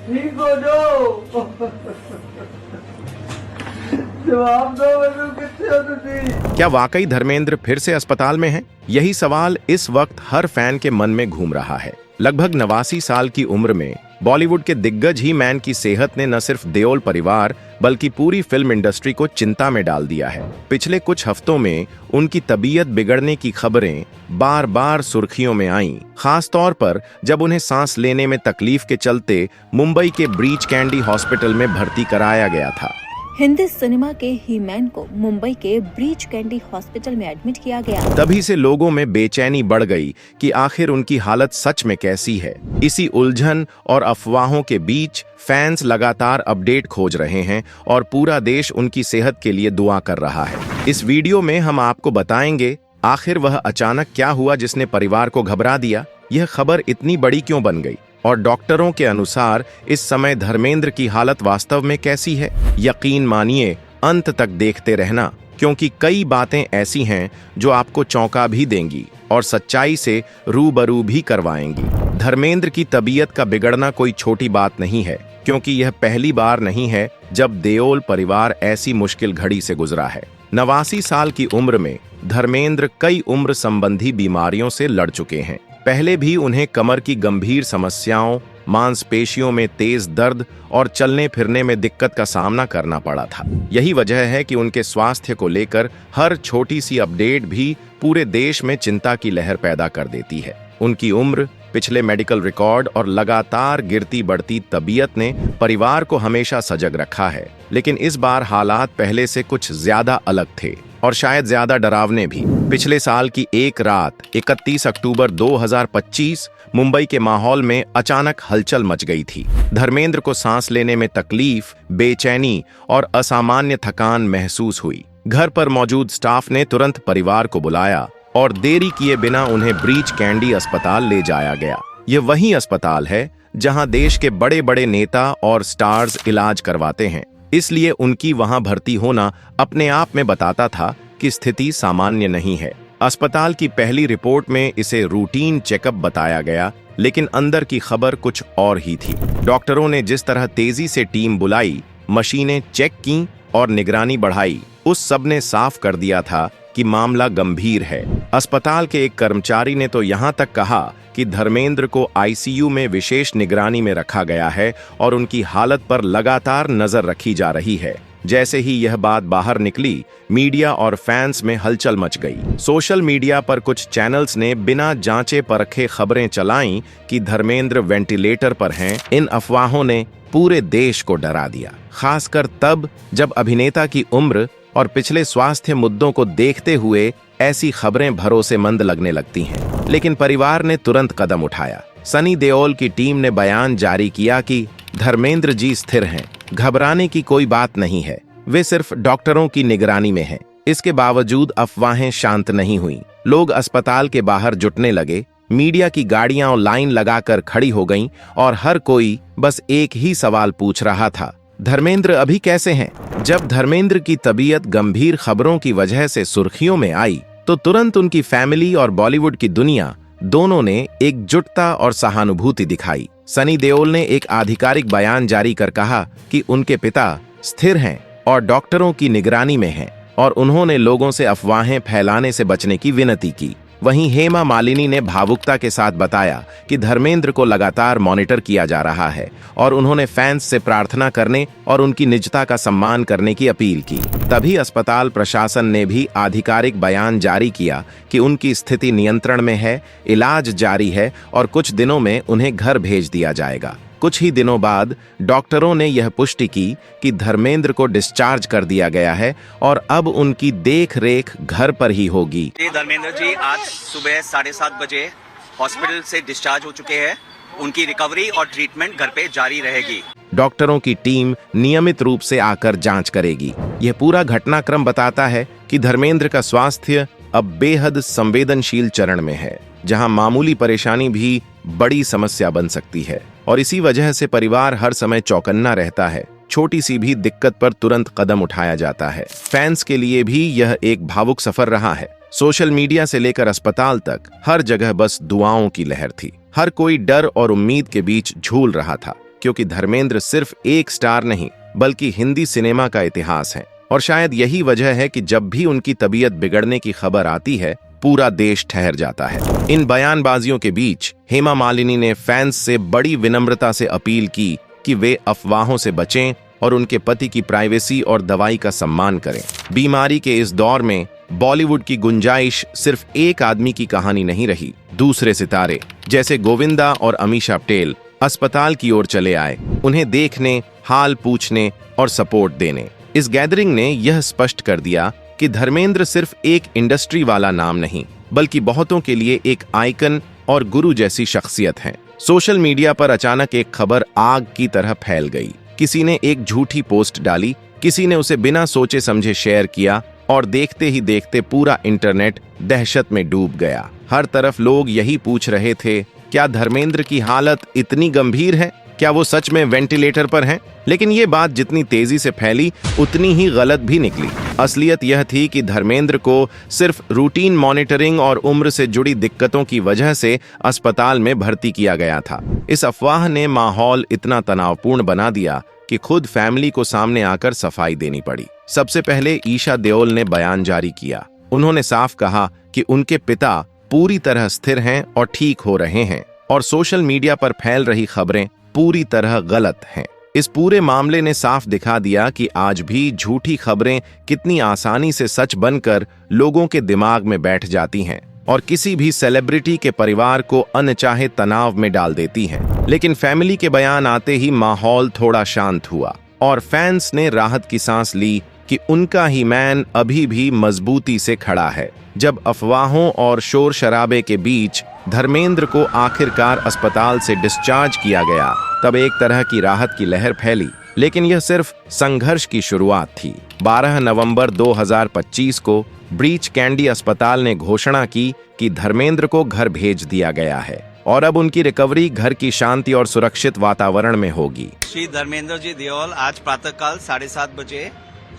ठीक हो जाओ। जवाब दो मेरे, कितने हो तुसी? क्या वाकई धर्मेंद्र फिर से अस्पताल में हैं? यही सवाल इस वक्त हर फैन के मन में घूम रहा है। लगभग 89 साल की उम्र में बॉलीवुड के दिग्गज ही मैन की सेहत ने न सिर्फ देओल परिवार बल्कि पूरी फिल्म इंडस्ट्री को चिंता में डाल दिया है। पिछले कुछ हफ्तों में उनकी तबीयत बिगड़ने की खबरें बार बार सुर्खियों में आईं, खास तौर पर जब उन्हें सांस लेने में तकलीफ के चलते मुंबई के ब्रीच कैंडी हॉस्पिटल में भर्ती कराया गया था। हिंदी सिनेमा के ही मैन को मुंबई के ब्रीच कैंडी हॉस्पिटल में एडमिट किया गया। तभी से लोगों में बेचैनी बढ़ गई कि आखिर उनकी हालत सच में कैसी है। इसी उलझन और अफवाहों के बीच फैंस लगातार अपडेट खोज रहे हैं और पूरा देश उनकी सेहत के लिए दुआ कर रहा है। इस वीडियो में हम आपको बताएंगे आखिर वह अचानक क्या हुआ जिसने परिवार को घबरा दिया, यह खबर इतनी बड़ी क्यों बन गई और डॉक्टरों के अनुसार इस समय धर्मेंद्र की हालत वास्तव में कैसी है। यकीन मानिए, अंत तक देखते रहना, क्योंकि कई बातें ऐसी हैं जो आपको चौंका भी देंगी और सच्चाई से रूबरू भी करवाएंगी। धर्मेंद्र की तबीयत का बिगड़ना कोई छोटी बात नहीं है, क्योंकि यह पहली बार नहीं है जब देओल परिवार ऐसी मुश्किल घड़ी से गुजरा है। 89 साल की उम्र में धर्मेंद्र कई उम्र संबंधी बीमारियों से लड़ चुके हैं। पहले भी उन्हें कमर की गंभीर समस्याओं, मांसपेशियों में तेज दर्द और चलने फिरने में दिक्कत का सामना करना पड़ा था। यही वजह है कि उनके स्वास्थ्य को लेकर हर छोटी सी अपडेट भी पूरे देश में चिंता की लहर पैदा कर देती है। उनकी उम्र, पिछले मेडिकल रिकॉर्ड और लगातार गिरती बढ़ती तबीयत ने परिवार को हमेशा सजग रखा है, लेकिन इस बार हालात पहले से कुछ ज्यादा अलग थे और शायद ज्यादा डरावने भी। पिछले साल की एक रात 31 अक्टूबर 2025 मुंबई के माहौल में अचानक हलचल मच गई थी। धर्मेंद्र को सांस लेने में तकलीफ, बेचैनी और असामान्य थकान महसूस हुई। घर पर मौजूद स्टाफ ने तुरंत परिवार को बुलाया और देरी किए बिना उन्हें ब्रीच कैंडी अस्पताल ले जाया गया। यह वही अस्पताल है जहां देश के बड़े बड़े नेता और स्टार्स इलाज करवाते हैं, इसलिए उनकी वहां भर्ती होना अपने आप में बताता था कि स्थिति सामान्य नहीं है। अस्पताल की पहली रिपोर्ट में इसे रूटीन चेकअप बताया गया, लेकिन अंदर की खबर कुछ और ही थी। डॉक्टरों ने जिस तरह तेजी से टीम बुलाई, मशीनें चेक की और निगरानी बढ़ाई, उस सब ने साफ कर दिया था कि मामला गंभीर है। अस्पताल के एक कर्मचारी ने तो यहां तक कहा कि धर्मेंद्र को आईसीयू में विशेष निगरानी में रखा गया है और उनकी हालत पर लगातार नजर रखी जा रही है। जैसे ही यह बात बाहर निकली, मीडिया और फैंस में हलचल मच गई। सोशल मीडिया पर कुछ चैनल्स ने बिना जांचे परखे खबरें चलाईं कि धर्मेंद्र वेंटिलेटर पर हैं। इन अफवाहों ने पूरे देश को डरा दिया, खासकर तब जब अभिनेता की उम्र और पिछले स्वास्थ्य मुद्दों को देखते हुए ऐसी खबरें भरोसेमंद लगने लगती हैं। लेकिन परिवार ने तुरंत कदम उठाया। सनी देओल की टीम ने बयान जारी किया कि धर्मेंद्र जी स्थिर हैं, घबराने की कोई बात नहीं है, वे सिर्फ डॉक्टरों की निगरानी में हैं। इसके बावजूद अफवाहें शांत नहीं हुईं। लोग अस्पताल के बाहर जुटने लगे, मीडिया की गाड़ियां लाइन लगाकर खड़ी हो गईं और हर कोई बस एक ही सवाल पूछ रहा था, धर्मेंद्र अभी कैसे हैं? जब धर्मेंद्र की तबीयत गंभीर खबरों की वजह से सुर्खियों में आई, तो तुरंत उनकी फैमिली और बॉलीवुड की दुनिया दोनों ने एकजुटता और सहानुभूति दिखाई। सनी देओल ने एक आधिकारिक बयान जारी कर कहा कि उनके पिता स्थिर हैं और डॉक्टरों की निगरानी में हैं, और उन्होंने लोगों से अफवाहें फैलाने से बचने की विनती की। वहीं हेमा मालिनी ने भावुकता के साथ बताया कि धर्मेंद्र को लगातार मॉनिटर किया जा रहा है और उन्होंने फैंस से प्रार्थना करने और उनकी निजता का सम्मान करने की अपील की। तभी अस्पताल प्रशासन ने भी आधिकारिक बयान जारी किया कि उनकी स्थिति नियंत्रण में है, इलाज जारी है और कुछ दिनों में उन्हें घर भेज दिया जाएगा। कुछ ही दिनों बाद डॉक्टरों ने यह पुष्टि की कि धर्मेंद्र को डिस्चार्ज कर दिया गया है और अब उनकी देख रेख घर पर ही होगी। धर्मेंद्र जी आज सुबह 7:30 बजे हॉस्पिटल से डिस्चार्ज हो चुके हैं। उनकी रिकवरी और ट्रीटमेंट घर पे जारी रहेगी। डॉक्टरों की टीम नियमित रूप से आकर जांच करेगी। यह पूरा घटनाक्रम बताता है कि धर्मेंद्र का स्वास्थ्य अब बेहद संवेदनशील चरण में है, जहां मामूली परेशानी भी बड़ी समस्या बन सकती है और इसी वजह से परिवार हर समय चौकन्ना रहता है। छोटी सी भी दिक्कत पर तुरंत कदम उठाया जाता है। फैंस के लिए भी यह एक भावुक सफर रहा है। सोशल मीडिया से लेकर अस्पताल तक हर जगह बस दुआओं की लहर थी। हर कोई डर और उम्मीद के बीच झूल रहा था, क्योंकि धर्मेंद्र सिर्फ एक स्टार नहीं बल्कि हिंदी सिनेमा का इतिहास है। और शायद यही वजह है कि जब भी उनकी तबीयत बिगड़ने की खबर आती है पूरा देश ठहर जाता है। इन बयानबाजियों के बीच हेमा मालिनी ने फैंस से बड़ी विनम्रता से अपील की कि वे अफवाहों से बचें और उनके पति की प्राइवेसी और दवाई का सम्मान करें। बीमारी के इस दौर में बॉलीवुड की गुंजाइश सिर्फ एक आदमी की कहानी नहीं रही। दूसरे सितारे जैसे गोविंदा और अमीषा पटेल अस्पताल की ओर चले आए, उन्हें देखने, हाल पूछने और सपोर्ट देने। इस गैदरिंग ने यह स्पष्ट कर दिया कि धर्मेंद्र सिर्फ एक इंडस्ट्री वाला नाम नहीं बल्कि बहुतों के लिए एक आइकन और गुरु जैसी शख्सियत है। सोशल मीडिया पर अचानक एक खबर आग की तरह फैल गई। किसी ने एक झूठी पोस्ट डाली, किसी ने उसे बिना सोचे समझे शेयर किया और देखते ही देखते पूरा इंटरनेट दहशत में डूब गया। हर तरफ लोग यही पूछ रहे थे, क्या धर्मेंद्र की हालत इतनी गंभीर है? क्या वो सच में वेंटिलेटर पर हैं? लेकिन ये बात जितनी तेजी से फैली उतनी ही गलत भी निकली। असलियत यह थी कि धर्मेंद्र को सिर्फ रूटीन मॉनिटरिंग और उम्र से जुड़ी दिक्कतों की वजह से अस्पताल में भर्ती किया गया था। इस अफवाह ने माहौल इतना तनावपूर्ण बना दिया कि खुद फैमिली को सामने आकर सफाई देनी पड़ी। सबसे पहले ईशा देओल ने बयान जारी किया। उन्होंने साफ कहा कि उनके पिता पूरी तरह स्थिर हैं और ठीक हो रहे हैं और सोशल मीडिया पर फैल रही खबरें पूरी तरह गलत हैं। इस पूरे मामले ने साफ दिखा दिया कि आज भी झूठी खबरें कितनी आसानी से सच बनकर लोगों के दिमाग में बैठ जाती हैं और किसी भी सेलिब्रिटी के परिवार को अनचाहे तनाव में डाल देती हैं। लेकिन फैमिली के बयान आते ही माहौल थोड़ा शांत हुआ और फैंस ने राहत की सांस ली कि उनका ही मैन अभी भी मजबूती से खड़ा है। जब अफवाहों और शोर शराबे के बीच धर्मेंद्र को आखिरकार अस्पताल से डिस्चार्ज किया गया, तब एक तरह की राहत की लहर फैली। लेकिन यह सिर्फ संघर्ष की शुरुआत थी। 12 नवंबर 2025 को ब्रीच कैंडी अस्पताल ने घोषणा की कि धर्मेंद्र को घर भेज दिया गया है और अब उनकी रिकवरी घर की शांति और सुरक्षित वातावरण में होगी। श्री धर्मेंद्र जी देओल आज प्रातःकाल 7:30 बजे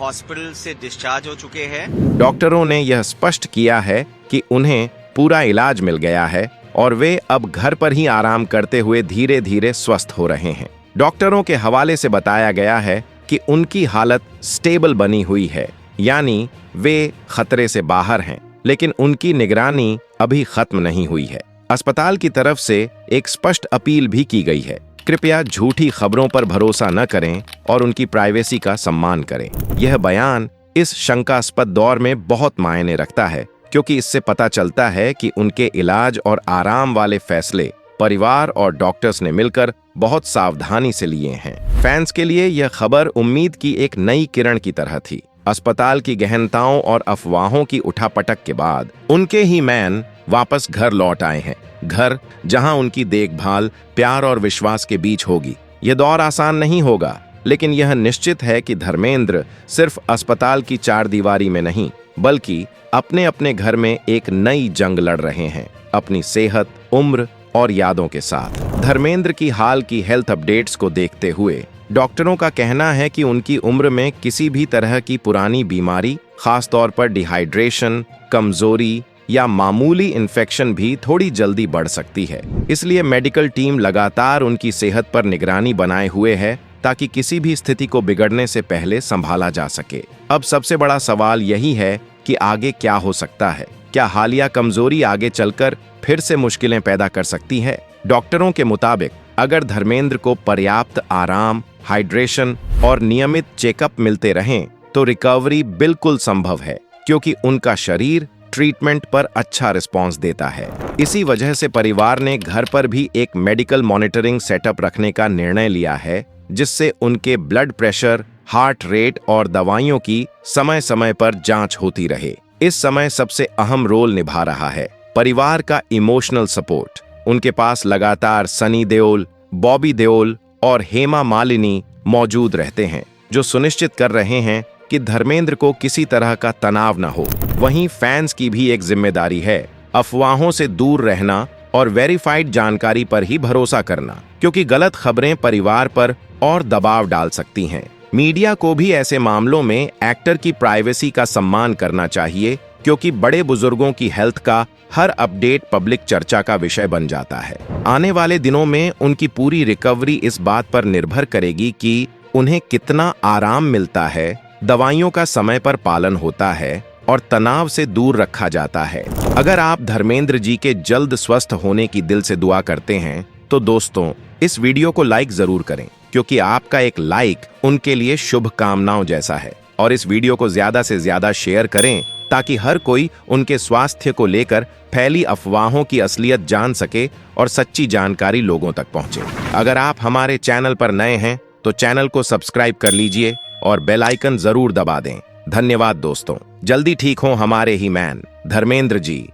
हॉस्पिटल से डिस्चार्ज हो चुके हैं। डॉक्टरों ने यह स्पष्ट किया है कि उन्हें पूरा इलाज मिल गया है और वे अब घर पर ही आराम करते हुए धीरे धीरे स्वस्थ हो रहे हैं। डॉक्टरों के हवाले से बताया गया है कि उनकी हालत स्टेबल बनी हुई है, यानी वे खतरे से बाहर हैं, लेकिन उनकी निगरानी अभी खत्म नहीं हुई है। अस्पताल की तरफ से एक स्पष्ट अपील भी की गई है, कृपया झूठी खबरों पर भरोसा न करें और उनकी प्राइवेसी का सम्मान करें। यह बयान इस शंकास्पद दौर में बहुत मायने रखता है, क्योंकि इससे पता चलता है कि उनके इलाज और आराम वाले फैसले परिवार और डॉक्टर्स ने मिलकर बहुत सावधानी से लिए हैं। फैंस के लिए यह खबर उम्मीद की एक नई किरण की तरह थी। अस्पताल की गहनताओं और अफवाहों की उठापटक के बाद उनके ही मैन वापस घर लौट आए हैं, घर जहां उनकी देखभाल, प्यार और विश्वास के बीच होगी। यह दौर आसान नहीं होगा, लेकिन यह निश्चित है कि धर्मेंद्र सिर्फ अस्पताल की चारदीवारी में नहीं बल्कि अपने अपने घर में एक नई जंग लड़ रहे हैं, अपनी सेहत, उम्र और यादों के साथ। धर्मेंद्र की हाल की हेल्थ अपडेट्स को देखते हुए डॉक्टरों का कहना है कि उनकी उम्र में किसी भी तरह की पुरानी बीमारी, खासतौर पर डिहाइड्रेशन, कमजोरी या मामूली इन्फेक्शन भी थोड़ी जल्दी बढ़ सकती है। इसलिए मेडिकल टीम लगातार उनकी सेहत पर निगरानी बनाए हुए है ताकि किसी भी स्थिति को बिगड़ने से पहले संभाला जा सके। अब सबसे बड़ा सवाल यही है कि आगे क्या हो सकता है। क्या हालिया कमजोरी आगे चलकर फिर से मुश्किलें पैदा कर सकती है? डॉक्टरों के मुताबिक अगर धर्मेंद्र को पर्याप्त आराम, हाइड्रेशन और नियमित चेकअप मिलते रहें तो रिकवरी बिल्कुल संभव है, क्योंकि उनका शरीर ट्रीटमेंट पर अच्छा रिस्पॉन्स देता है। इसी वजह से परिवार ने घर पर भी एक मेडिकल मॉनिटरिंग सेटअप रखने का निर्णय लिया है, जिससे उनके ब्लड प्रेशर, हार्ट रेट और दवाइयों की समय समय पर जांच होती रहे। इस समय सबसे अहम रोल निभा रहा है परिवार का इमोशनल सपोर्ट। उनके पास लगातार सनी देओल, बॉबी देओल और हेमा मालिनी मौजूद रहते हैं, जो सुनिश्चित कर रहे हैं कि धर्मेंद्र को किसी तरह का तनाव न हो। वहीं फैंस की भी एक जिम्मेदारी है, अफवाहों से दूर रहना और वेरीफाइड जानकारी पर ही भरोसा करना, क्योंकि गलत खबरें परिवार पर और दबाव डाल सकती हैं। मीडिया को भी ऐसे मामलों में एक्टर की प्राइवेसी का सम्मान करना चाहिए, क्योंकि बड़े बुजुर्गों की हेल्थ का हर अपडेट पब्लिक चर्चा का विषय बन जाता है। आने वाले दिनों में उनकी पूरी रिकवरी इस बात पर निर्भर करेगी कि उन्हें कितना आराम मिलता है, दवाइयों का समय पर पालन होता है और तनाव से दूर रखा जाता है। अगर आप धर्मेंद्र जी के जल्द स्वस्थ होने की दिल से दुआ करते हैं तो दोस्तों इस वीडियो को लाइक जरूर करें, क्योंकि आपका एक लाइक उनके लिए शुभकामनाओं जैसा है। और इस वीडियो को ज्यादा से ज्यादा शेयर करें ताकि हर कोई उनके स्वास्थ्य को लेकर फैली अफवाहों की असलियत जान सके और सच्ची जानकारी लोगों तक पहुंचे। अगर आप हमारे चैनल पर नए हैं तो चैनल को सब्सक्राइब कर लीजिए और बेल आइकन जरूर दबा दें। धन्यवाद दोस्तों। जल्दी ठीक हो हमारे ही मैन धर्मेंद्र जी।